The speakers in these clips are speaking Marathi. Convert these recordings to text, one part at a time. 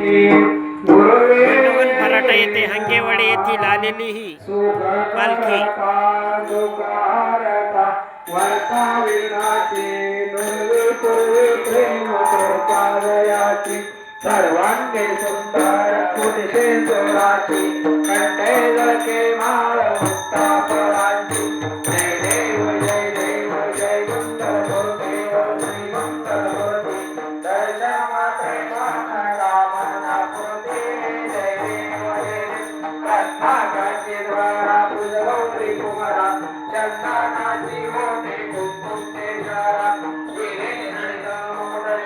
खंडोबन फराटा येथे हंगेवाडी येथील आलेली ही पालखी सर्वांगे सुंदर कुठे जोराची कंठे जळके माळ मुक्ता फळांची जय देव जय देव जय मंगल मूर्ती श्री मंगल मूर्ती दर्शन मात्रे मान कामना पूर्ती जय देव जय रत्नाकाची द्वारा पूजगौरी कुमारा चंदनाची मोठी कुंकुमेश्वरा शिरे नळित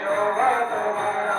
शोभा तुम्हारा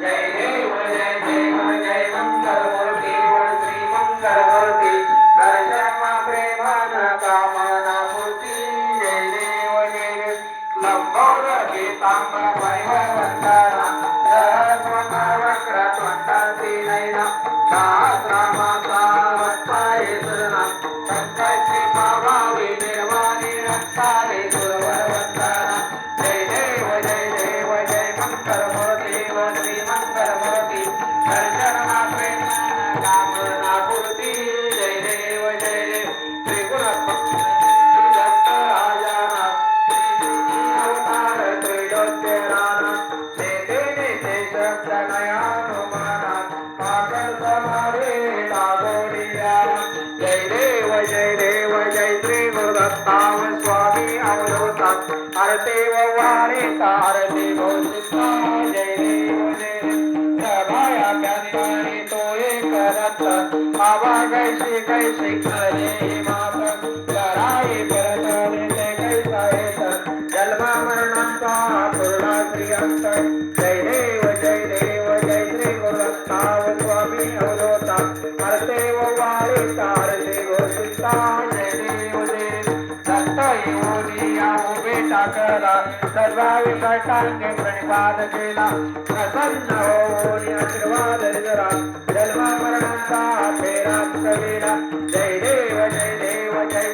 जय देव जय देव जय मंगल मूर्ती श्री मंगल मूर्ती दर्शन प्रेमान कामना मूर्ती जय देव जय देव लंबोर गीतांब वैभवंतारा सहस्वना वक्र त्वंतासी नैना सहस्रामाता वत्ताये सुरना संकल्पे पावावी निर्वाणी रक्षाले सुरवरवंतारा जय देव जय देव जय मंगल मूर्ती श्री मंगल मूर्ती दर्शन प्रेमान कामना पूर्ती जय देव जय देव त्रिगुण दत्त राजाना अवतार त्रिलोक्यराना तेने ते शब्द नयानुमाना पाकर समारे लागोडिया जय देव जय श्री गुरुदत्ताव स्वामी अवधूता आरती वारे आरती घोषिता जय देव जय सभाया ज्ञानी तो एक रत्न आवागैशी कैसी करे माप कराई फिरतोले ते कैसा येत जन्म मरणाचा पूर्णा श्रीअंत जय देव जय श्री गुरुदत्ताव स्वामी अवधूता आरती वारे आरती घोषिता जय देव जय दत्त योनिया उभे टाकला सर्व विकटांगे प्रणिपात केला प्रसन्न होऊन आशीर्वाद जरा जन्म मरणाचा फेरा कविला जय देव जय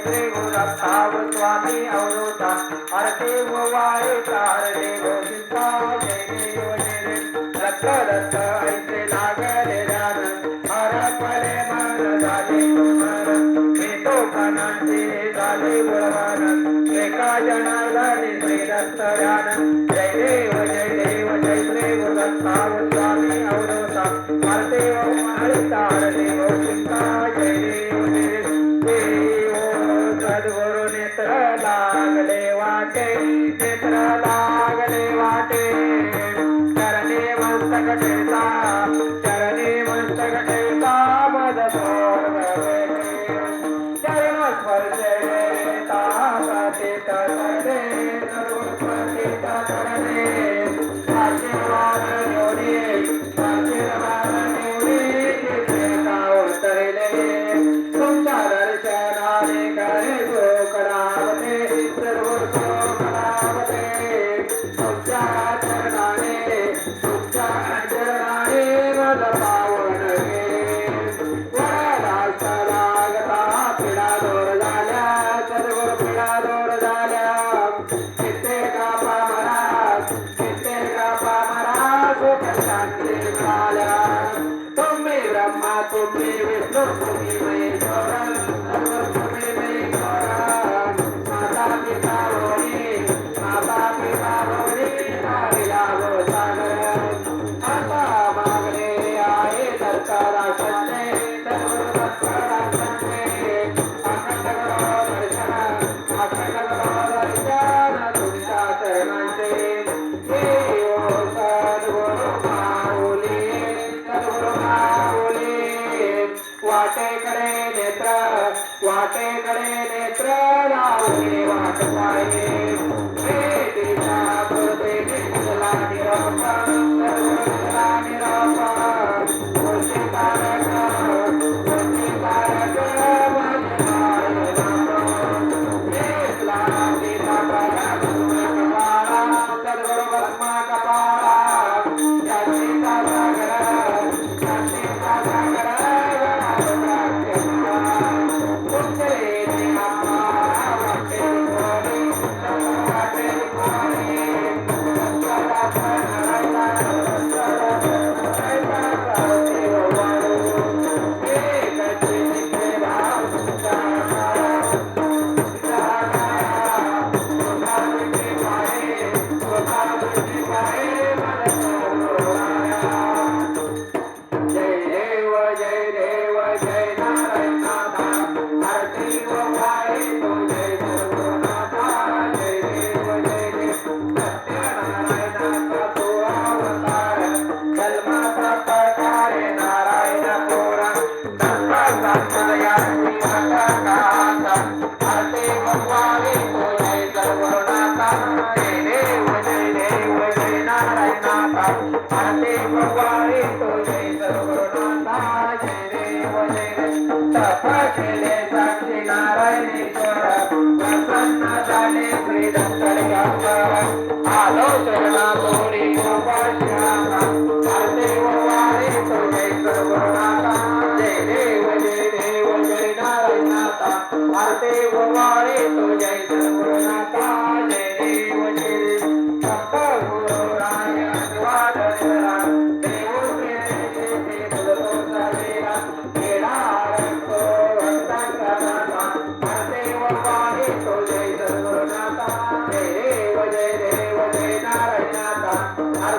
श्री गुरुदत्ताव स्वामी अवधूता आरती वारे आरती घोषिता जय देव दत्त दत्त ऐसे लागले ध्यान हरपले मन झाले तुम्हारा मी तो कानाची झाले बळवान एका जनार्दनी श्री दत्त ध्यान जय देव जय श्री गुरुदत्ताव स्वामी अवधूता आरती आरती घोषिता जय देव देव सद्गुरु नेत्र लागले वाटे नेत्र लागले वाटे चरणे मस्तक ठेचा मद चरण स्पर्शे तापते तरे आशीर्वाद उतरले तुमच्या दर्शनाने करे शोकरावते सर्व शोकरावते तुमच्या चरणाने मद पावन लागता पिढा दोर झाल्या सद्गुर पिढा दोर झाल्या कित्येक पामरा शांती मिळाल्या तुम्ही ब्रह्मा तुम्ही विष्णू तुम्ही महेश्वर तुम्ही महेश्वर माता पिता हरिला गो सागर आता मागणे आहे सरकारा संजय वाटेकडे नेत्र लावले वाट पाहिजे आलो चरणा तोरी गोपाशाला देव वारे तो जय सर्वनाथा जय देव जय नारायणाता देव वारे तो जय सर्वनाथा जय देव जय संत गुरु रायण वादरा देव प्रेम बोलतो सवेरा केडा रंगो भक्तांचा देव वारे तो जय सर्वनाथा जय देव नारायणाता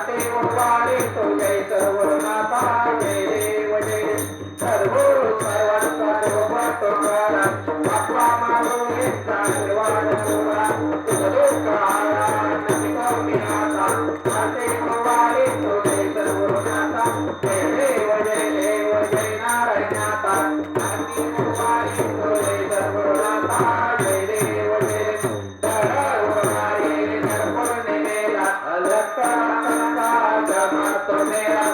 देव वारे तो जय सर्वनाथा जय देव जय सर्वो सर्वांचा सर्वतोकारा आपला मागो येता निर्वाण सोहळा तुझो काळा नमिता देव वारे तो जय सर्वनाथा जय देव जय नारायणाता देव वारे तो जय सर्वनाथा जय देव जय धडवणारे दर्पण नेला अलका जमातो मेरा